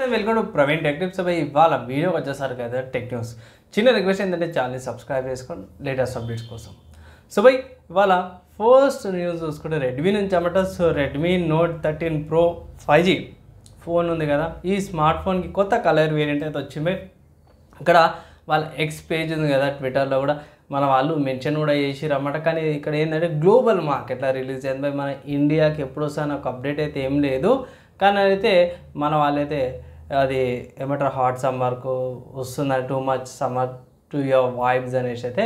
Welcome to Praveen tech tips. ఇవాళ వీడియోకి వచ్చేసరికి కదా టెక్ న్యూస్. చిన్న రిక్వెస్ట్ ఏంటంటే ఛానల్ని సబ్స్క్రైబ్ చేసుకొని లేటెస్ట్ అప్డేట్స్ కోసం. ఇవాళ ఫస్ట్ న్యూస్ చూసుకుంటే రెడ్మీ నుంచి అన్నమాట. Redmi note 13 Pro 5G phone ఉంది కదా, ఈ స్మార్ట్ ఫోన్కి కొత్త కలర్ వేరియంట్ అయితే వచ్చింది. ఇక్కడ వాళ్ళ ఎక్స్ పేజ్ ఉంది కదా, ట్విట్టర్లో కూడా మన వాళ్ళు మెన్షన్ కూడా చేసిరు అన్నమాట. కానీ ఇక్కడ ఏంటంటే గ్లోబల్ మార్కెట్లో రిలీజ్ అయింది. మన ఇండియాకి ఎప్పుడు వస్తాను ఒక అప్డేట్ అయితే ఏం లేదు. కానీ అయితే మన వాళ్ళైతే అది ఏమంటారు హాట్ సమ్మర్కు వస్తుందని, too much summer to your vibes అనేసి అయితే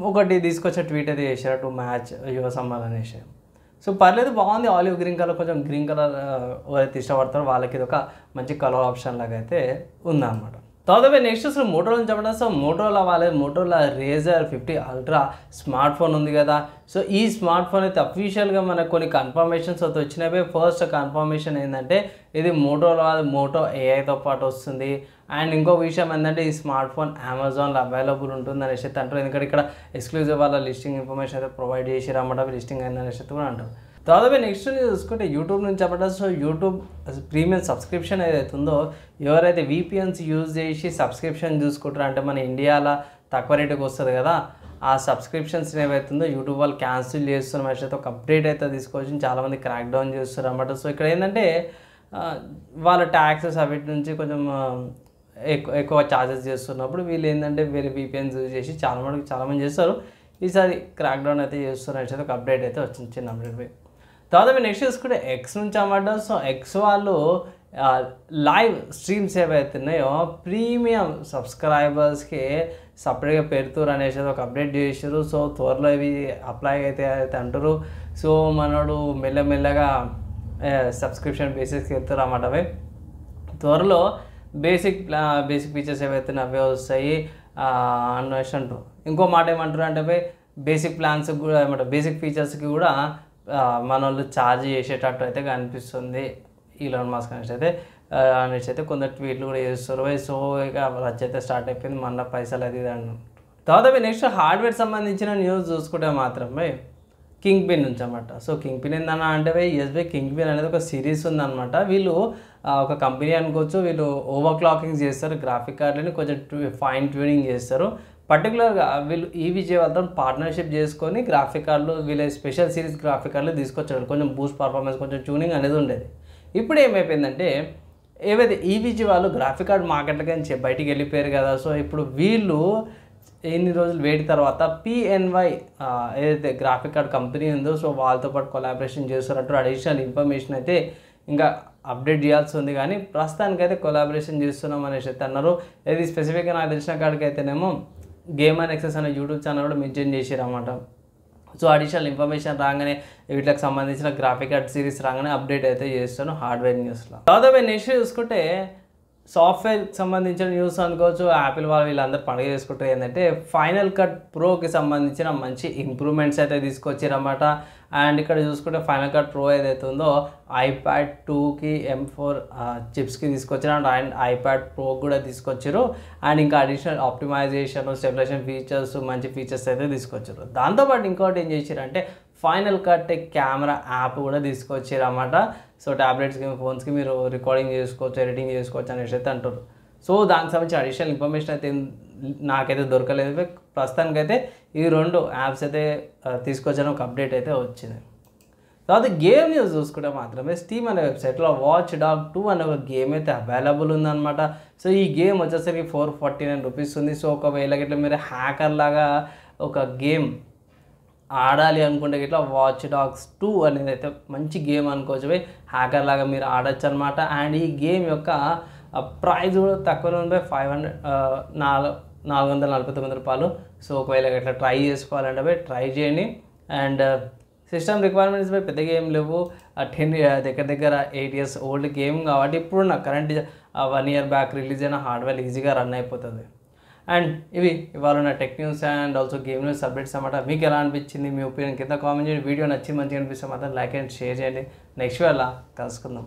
ఒకటి తీసుకొచ్చే ట్వీట్ అయితే చేశారు, టు మ్యాచ్ యువర్ సమ్మర్ అనేసి. పర్లేదు, బాగుంది. ఆలివ్ గ్రీన్ కలర్, కొంచెం గ్రీన్ కలర్ ఎవరైతే ఇష్టపడతారో వాళ్ళకి ఇది ఒక మంచి కలర్ ఆప్షన్ లాగా అయితే ఉందన్నమాట. తర్వాత నెక్స్ట్ అసలు మోటోరోలా చెప్పడం. మోటోరోలా వాళ్ళే Motorola Razr 50 Ultra smart phone ఉంది కదా. ఈ స్మార్ట్ ఫోన్ అయితే అఫీషియల్గా మనకు కొన్ని కన్ఫర్మేషన్స్ అయితే వచ్చినాయి. ఫస్ట్ కన్ఫర్మేషన్ ఏంటంటే ఇది మోటోరోలా మోటో ఏఐతో పాటు వస్తుంది. అండ్ ఇంకో విషయం ఏంటంటే ఈ స్మార్ట్ ఫోన్ అమెజాన్లో అవైలబుల్ ఉంటుంది అనేసి అయితే అంటారు. ఎందుకంటే ఇక్కడ ఎక్స్క్లూజివ్ వాళ్ళ లిస్టింగ్ ఇన్ఫర్మేషన్ అయితే ప్రొవైడ్ చేసి రమ్మట, లిస్టింగ్ అయింది అనేసి అయితే కూడా అంటారు. తర్వాత నెక్స్ట్ చూసుకుంటే యూట్యూబ్ నుంచి చెప్పడం. యూట్యూబ్ ప్రీమియం సబ్స్క్రిప్షన్ ఏదైతే ఉందో, ఎవరైతే VPNs యూజ్ చేసి సబ్స్క్రిప్షన్ చూసుకుంటారో, అంటే మన ఇండియాలో తక్కువ రేటుకి వస్తుంది కదా, ఆ సబ్స్క్రిప్షన్స్ ఏవైతుందో యూట్యూబ్ వాళ్ళు క్యాన్సిల్ చేస్తున్న అయితే ఒక అప్డేట్ అయితే తీసుకొచ్చి చాలామంది క్రాక్ డౌన్ చేస్తారు అన్నమాట. ఇక్కడ ఏంటంటే వాళ్ళ ట్యాక్సెస్ అవిటి నుంచి కొంచెం ఎక్కువ ఛార్జెస్ చేస్తున్నప్పుడు వీళ్ళు ఏంటంటే వేరే VPNs యూజ్ చేసి చాలామంది చేస్తారు. ఈసారి క్రాక్ డౌన్ అయితే చేస్తున్నారు అయితే ఒక అప్డేట్ అయితే వచ్చింది, చిన్న అప్డేట్. తర్వాత నెక్స్ట్ చూసుకుంటే ఎక్స్ నుంచి అన్నమాట. ఎక్స్ వాళ్ళు లైవ్ స్ట్రీమ్స్ ఏవైతున్నాయో ప్రీమియం సబ్స్క్రైబర్స్కి సపరేట్గా పెడుతురు అనేసి ఒక అప్డేట్ చేసారు. త్వరలో ఇవి అప్లై అయితే అంటారు. మనోడు మెల్లమెల్లగా సబ్స్క్రిప్షన్ బేసిస్కి వెళ్తారు అన్నమాట. అవి త్వరలో బేసిక్ ఫీచర్స్ ఏవైతే అవే వస్తాయి అనేసి అంటారు. ఇంకో మాట ఏమంటారు అంటే బేసిక్ ప్లాన్స్కి కూడా ఏమంటారు, బేసిక్ ఫీచర్స్కి కూడా మన వాళ్ళు ఛార్జ్ చేసేటట్టు అయితే కనిపిస్తుంది ఈలాన్ మస్క్ అనేసి అయితే కొందరు ట్వీట్లు కూడా చేస్తారు. ఇక రచ్చ అయితే స్టార్ట్ అయిపోయింది, మన పైసలు అది అంటారు. తర్వాత నెక్స్ట్ హార్డ్వేర్ సంబంధించిన న్యూస్ చూసుకుంటే మాత్రమే కింగ్ పిన్ నుంచి అన్నమాట. కింగ్ పిన్ ఏందన్నా అంటే ఎస్బీ కింగ్ పిన్ అనేది ఒక సిరీస్ ఉందన్నమాట. వీళ్ళు ఒక కంపెనీ అనుకోవచ్చు. వీళ్ళు ఓవర్ క్లాకింగ్ చేస్తారు, గ్రాఫిక్ కార్డులని కొంచెం ఫైన్ ట్యూనింగ్ చేస్తారు. పర్టికులర్గా వీళ్ళు విజయ్ వాళ్ళతో పార్ట్నర్షిప్ చేసుకొని గ్రాఫిక్ కార్డులు వీళ్ళ స్పెషల్ సిరీస్ గ్రాఫిక్ కార్డులు తీసుకొచ్చారు. కొంచెం బూస్ట్ పర్ఫార్మెన్స్, కొంచెం ట్యూనింగ్ అనేది ఉండేది. ఇప్పుడు ఏమైపోయిందంటే ఏవైతే విజయ్ వాళ్ళు గ్రాఫిక్ కార్డ్ మార్కెట్లకి బయటికి వెళ్ళిపోయారు కదా. ఇప్పుడు వీళ్ళు ఎన్ని రోజులు వెయిట్ తర్వాత PNY ఏదైతే గ్రాఫిక్ కార్డ్ కంపెనీ ఉందో వాళ్ళతో పాటు కొలాబరేషన్ చేస్తున్నట్టు అడిషనల్ ఇన్ఫర్మేషన్ అయితే ఇంకా అప్డేట్ చేయాల్సి ఉంది. కానీ ప్రస్తుతానికైతే కొలాబరేషన్ చేస్తున్నాం అనేసి అయితే అన్నారు. ఇది స్పెసిఫిక్గా నాకు తెలిసిన కాడికి అయితేనేమో గేమర్ నెక్సస్ అనే యూట్యూబ్ ఛానల్ కూడా మెన్షన్ చేసారు అన్నమాట. అడిషనల్ ఇన్ఫర్మేషన్ రాగానే వీటికి సంబంధించిన గ్రాఫిక్ కార్డ్ సిరీస్ రాగానే అప్డేట్ అయితే చేస్తాను హార్డ్వేర్ న్యూస్లో. తర్వాత నెక్స్ట్ చూసుకుంటే సాఫ్ట్వేర్కి సంబంధించిన న్యూస్ అనుకోవచ్చు. యాపిల్ వాళ్ళు వీళ్ళందరూ పండుగ చేసుకుంటే ఏంటంటే ఫైనల్ కట్ ప్రోకి సంబంధించిన మంచి ఇంప్రూవ్మెంట్స్ అయితే తీసుకొచ్చారన్నమాట. అండ్ ఇక్కడ చూసుకుంటే ఫైనల్ కట్ ప్రో ఏదైతే ఉందో iPad 2కి M4 చిప్స్కి తీసుకొచ్చారు. అండ్ iPad Pro కూడా తీసుకొచ్చారు. అండ్ ఇంకా అడిషనల్ ఆప్టిమైజేషన్, స్టెబిలైజేషన్ ఫీచర్స్, మంచి ఫీచర్స్ అయితే తీసుకొచ్చారు. దాంతోపాటు ఇంకోటి ఏం చేశారంటే ఫైనల్ కట్ కెమెరా యాప్ కూడా తీసుకొచ్చారు అన్నమాట. ట్యాబ్లెట్స్కి, ఫోన్స్కి మీరు రికార్డింగ్ చేసుకోవచ్చు, ఎడిటింగ్ చేసుకోవచ్చు అనేసి అయితే అంటారు. దానికి సంబంధించి అడిషనల్ ఇన్ఫర్మేషన్ అయితే నాకైతే దొరకలేదు. ప్రస్తుతానికైతే ఈ 2 యాప్స్ అయితే తీసుకొచ్చిన ఒక అప్డేట్ అయితే వచ్చింది. తర్వాత గేమ్ న్యూస్ చూసుకుంటే మాత్రమే స్టీమ్ అనే వెబ్సైట్లో వాచ్ డాగ్ 2 అనే ఒక గేమ్ అయితే అవైలబుల్ ఉందన్నమాట. ఈ గేమ్ వచ్చేసరికి 449 రూపీస్ ఉంది. ఒకవేళ ఇట్లా మీరు హ్యాకర్ లాగా ఒక గేమ్ ఆడాలి అనుకుంటే ఇట్లా వాచ్ డాగ్స్ 2 అనేది అయితే మంచి గేమ్ అనుకోవచ్చు. హ్యాకర్ లాగా మీరు ఆడచ్చు అనమాట. అండ్ ఈ గేమ్ యొక్క ప్రైస్ కూడా తక్కువనే ఉంది, 449 రూపాయలు. ఒకవేళ ఇట్లా ట్రై చేసుకోవాలంటే ట్రై చేయండి. అండ్ సిస్టమ్ రిక్వైర్మెంట్స్ పెద్ద గేమ్ లేవు. 10 దగ్గర 8 years ఓల్డ్ గేమ్ కాబట్టి ఇప్పుడు నా కరెంట్ 1 year బ్యాక్ రిలీజ్ అయిన హార్డ్వేర్ ఈజీగా రన్ అయిపోతుంది. అండ్ ఇవి ఇవాళ నా tech news and also game news updates అన్నమాట. మీకు ఎలా అనిపించింది, మీ ఒపీనియన్ కింద కామెంట్ చేయండి. వీడియో నచ్చి మంచిగా అనిపిస్తే మాత్రం లైక్ అండ్ షేర్ చేయండి. నెక్స్ట్ వేళ కలుసుకుందాం.